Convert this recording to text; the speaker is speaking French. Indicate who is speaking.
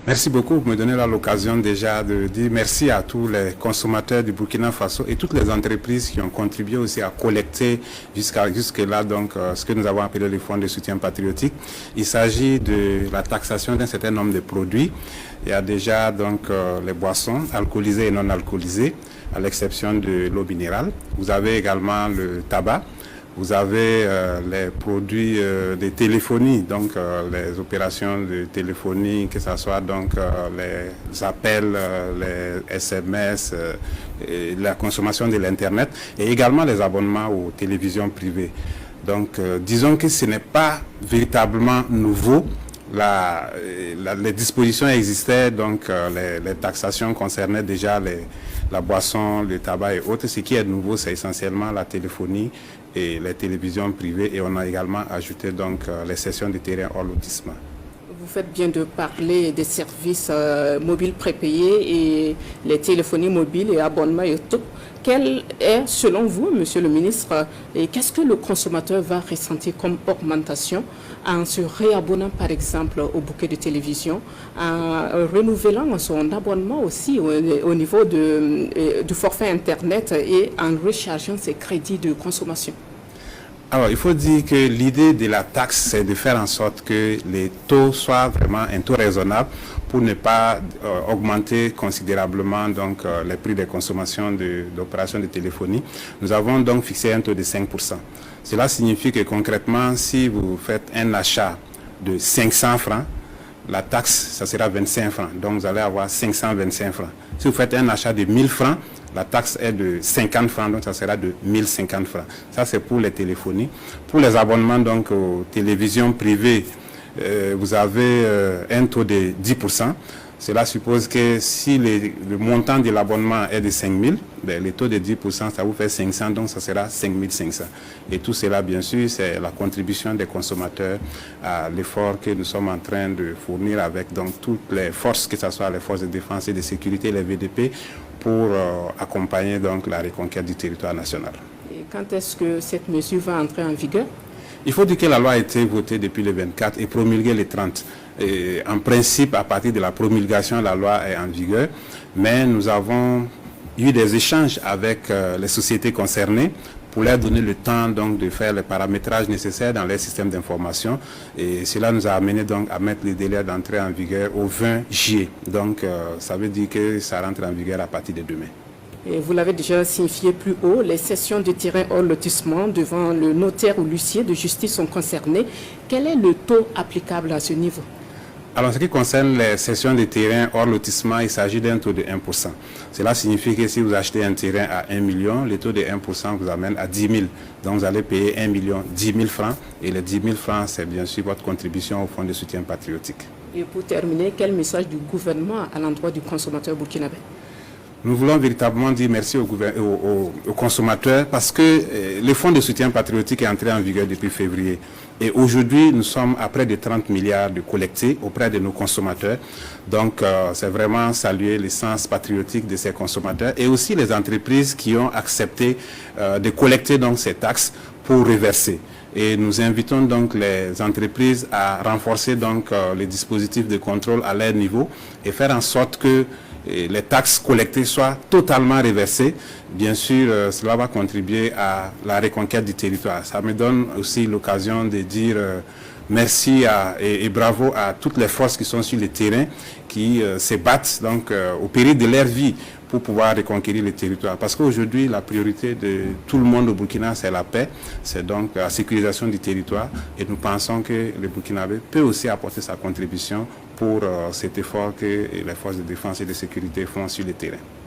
Speaker 1: Merci beaucoup pour me donner l'occasion déjà de dire merci à tous les consommateurs du Burkina Faso et toutes les entreprises qui ont contribué aussi à collecter jusque-là donc ce que nous avons appelé les fonds de soutien patriotique. Il s'agit de la taxation d'un certain nombre de produits. Il y a déjà donc les boissons alcoolisées et non alcoolisées, à l'exception de l'eau minérale. Vous avez également le tabac. Vous avez les produits de téléphonie, donc les opérations de téléphonie, que ce soit donc les appels, les SMS, et la consommation de l'Internet, et également les abonnements aux télévisions privées. Donc disons que ce n'est pas véritablement nouveau. Les dispositions existaient, donc les taxations concernaient déjà la boisson, le tabac et autres. Ce qui est nouveau, c'est essentiellement la téléphonie et les télévisions privées, et on a également ajouté donc les cessions de terrain hors lotissement.
Speaker 2: Vous faites bien de parler des services mobiles prépayés et les téléphonies mobiles et abonnements et tout. Quel est, selon vous, Monsieur le ministre, et qu'est-ce que le consommateur va ressentir comme augmentation en se réabonnant, par exemple, au bouquet de télévision, en renouvelant son abonnement aussi au niveau du forfait Internet et en rechargeant ses crédits de consommation?
Speaker 1: Alors, il faut dire que l'idée de la taxe, c'est de faire en sorte que les taux soient vraiment un taux raisonnable pour ne pas augmenter considérablement donc, les prix de consommation d'opérations de téléphonie. Nous avons donc fixé un taux de 5%. Cela signifie que concrètement, si vous faites un achat de 500 francs, la taxe, ça sera 25 francs. Donc, vous allez avoir 525 francs. Si vous faites un achat de 1000 francs, la taxe est de 50 francs, donc ça sera de 1050 francs. Ça, c'est pour les téléphonies. Pour les abonnements donc, aux télévisions privées, vous avez un taux de 10%. Cela suppose que si le montant de l'abonnement est de 5 000, ben, le taux de 10%, ça vous fait 500, donc ça sera 5 500. Et tout cela, bien sûr, c'est la contribution des consommateurs à l'effort que nous sommes en train de fournir avec donc, toutes les forces, que ce soit les forces de défense et de sécurité, les VDP, pour accompagner donc, la reconquête du territoire national.
Speaker 2: Et quand est-ce que cette mesure va entrer en vigueur?
Speaker 1: Il faut dire que la loi a été votée depuis le 24 et promulguée le 30. Et en principe, à partir de la promulgation, la loi est en vigueur. Mais nous avons eu des échanges avec les sociétés concernées pour leur donner le temps donc, de faire le paramétrage nécessaire dans les systèmes d'information. Et cela nous a amené donc, à mettre le délai d'entrée en vigueur au 20 juillet. Donc, ça veut dire que ça rentre en vigueur à partir de demain.
Speaker 2: Et vous l'avez déjà signifié plus haut, les cessions de terrain hors lotissement devant le notaire ou l'huissier de justice sont concernées. Quel est le taux applicable à ce niveau?
Speaker 1: Alors, en ce qui concerne les cessions de terrain hors lotissement, il s'agit d'un taux de 1%. Cela signifie que si vous achetez un terrain à 1 million, le taux de 1% vous amène à 10 000. Donc, vous allez payer 1 million, 10 000 francs. Et les 10 000 francs, c'est bien sûr votre contribution au fonds de soutien patriotique. Et
Speaker 2: pour terminer, quel message du gouvernement à l'endroit du consommateur burkinabé?
Speaker 1: Nous voulons véritablement dire merci aux consommateurs parce que le fonds de soutien patriotique est entré en vigueur depuis février. Et aujourd'hui, nous sommes à près de 30 milliards de collectés auprès de nos consommateurs. Donc, c'est vraiment saluer l'essence patriotique de ces consommateurs et aussi les entreprises qui ont accepté de collecter donc, ces taxes pour reverser. Et nous invitons donc les entreprises à renforcer donc, les dispositifs de contrôle à leur niveau et faire en sorte que les taxes collectées soient totalement reversées. Bien sûr, cela va contribuer à la reconquête du territoire. Ça me donne aussi l'occasion de dire merci et bravo à toutes les forces qui sont sur le terrain, qui se battent donc, au péril de leur vie pour pouvoir reconquérir le territoire. Parce qu'aujourd'hui, la priorité de tout le monde au Burkina, c'est la paix, c'est donc la sécurisation du territoire. Et nous pensons que le Burkinabé peut aussi apporter sa contribution pour cet effort que les forces de défense et de sécurité font sur le terrain.